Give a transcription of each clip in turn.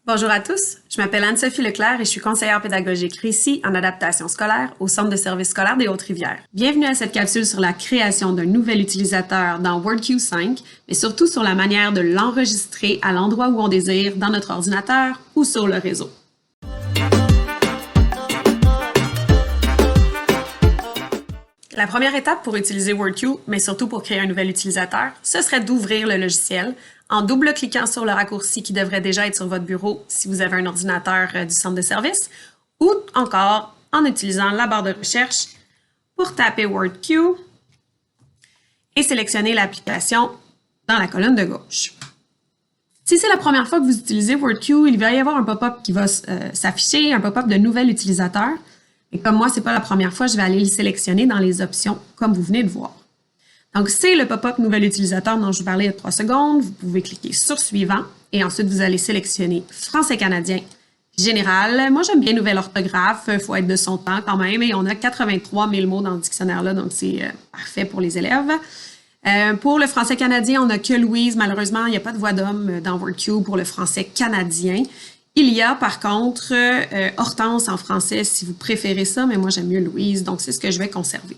Bonjour à tous, je m'appelle Anne-Sophie Leclerc et je suis conseillère pédagogique RICI en adaptation scolaire au Centre de services scolaires des Hautes-Rivières. Bienvenue à cette capsule sur la création d'un nouvel utilisateur dans WordQ 5, mais surtout sur la manière de l'enregistrer à l'endroit où on désire dans notre ordinateur ou sur le réseau. La première étape pour utiliser WordQ, mais surtout pour créer un nouvel utilisateur, ce serait d'ouvrir le logiciel en double-cliquant sur le raccourci qui devrait déjà être sur votre bureau si vous avez un ordinateur du centre de service, ou encore en utilisant la barre de recherche pour taper WordQ et sélectionner l'application dans la colonne de gauche. Si c'est la première fois que vous utilisez WordQ, il va y avoir un pop-up qui va s'afficher, un pop-up de nouvel utilisateur. Et comme moi, ce n'est pas la première fois, je vais aller le sélectionner dans les options, comme vous venez de voir. Donc, c'est le pop-up nouvel utilisateur dont je vous parlais il y a 3 secondes. Vous pouvez cliquer sur Suivant et ensuite, vous allez sélectionner Français canadien général. Moi, j'aime bien nouvelle orthographe. Il faut être de son temps quand même. Et on a 83 000 mots dans le dictionnaire-là, donc c'est parfait pour les élèves. Pour le français canadien, on n'a que Louise. Malheureusement, il n'y a pas de voix d'homme dans WordQ pour le français canadien. Il y a par contre Hortense en français si vous préférez ça, mais moi j'aime mieux Louise, donc c'est ce que je vais conserver.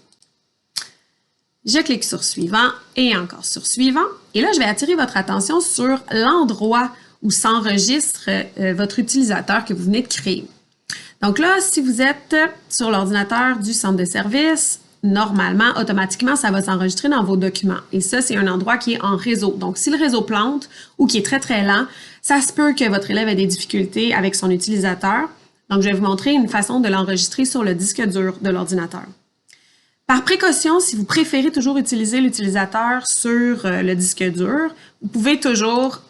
Je clique sur Suivant et encore sur Suivant. Et là, je vais attirer votre attention sur l'endroit où s'enregistre votre utilisateur que vous venez de créer. Donc là, si vous êtes sur l'ordinateur du centre de service, normalement, automatiquement, ça va s'enregistrer dans vos documents. Et ça, c'est un endroit qui est en réseau. Donc, si le réseau plante ou qui est très, très lent, ça se peut que votre élève ait des difficultés avec son utilisateur. Donc, je vais vous montrer une façon de l'enregistrer sur le disque dur de l'ordinateur. Par précaution, si vous préférez toujours utiliser l'utilisateur sur le disque dur, vous pouvez toujours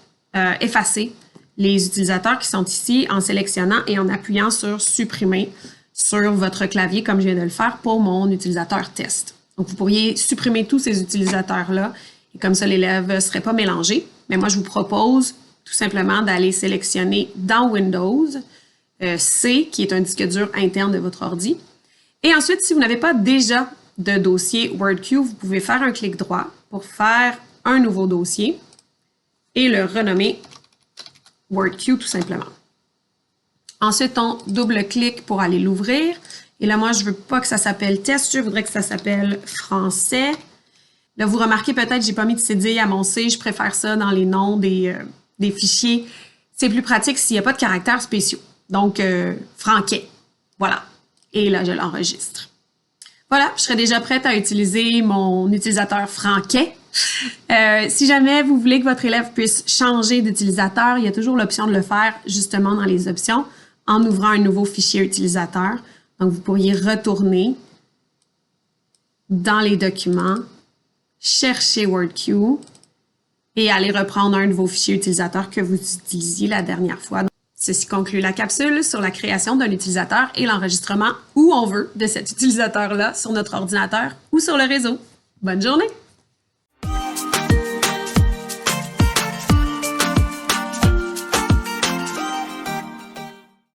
effacer les utilisateurs qui sont ici en sélectionnant et en appuyant sur « Supprimer » sur votre clavier, comme je viens de le faire pour mon utilisateur test. Donc, vous pourriez supprimer tous ces utilisateurs-là et comme ça, l'élève ne serait pas mélangé. Mais moi, je vous propose tout simplement d'aller sélectionner dans Windows C, qui est un disque dur interne de votre ordi. Et ensuite, si vous n'avez pas déjà de dossier WordQ, vous pouvez faire un clic droit pour faire un nouveau dossier et le renommer WordQ tout simplement. Ensuite, on double-clique pour aller l'ouvrir. Et là, moi, je ne veux pas que ça s'appelle test, je voudrais que ça s'appelle français. Là, vous remarquez peut-être, j'ai pas mis de cédille à mon C, je préfère ça dans les noms des fichiers. C'est plus pratique s'il n'y a pas de caractères spéciaux. Donc, franquet. Voilà. Et là, je l'enregistre. Voilà, je serai déjà prête à utiliser mon utilisateur franquet. Si jamais vous voulez que votre élève puisse changer d'utilisateur, il y a toujours l'option de le faire justement dans les options en ouvrant un nouveau fichier utilisateur. Donc, vous pourriez retourner dans les documents, chercher WordQ et aller reprendre un nouveau fichier utilisateur que vous utilisiez la dernière fois. Ceci conclut la capsule sur la création d'un utilisateur et l'enregistrement où on veut de cet utilisateur-là sur notre ordinateur ou sur le réseau. Bonne journée!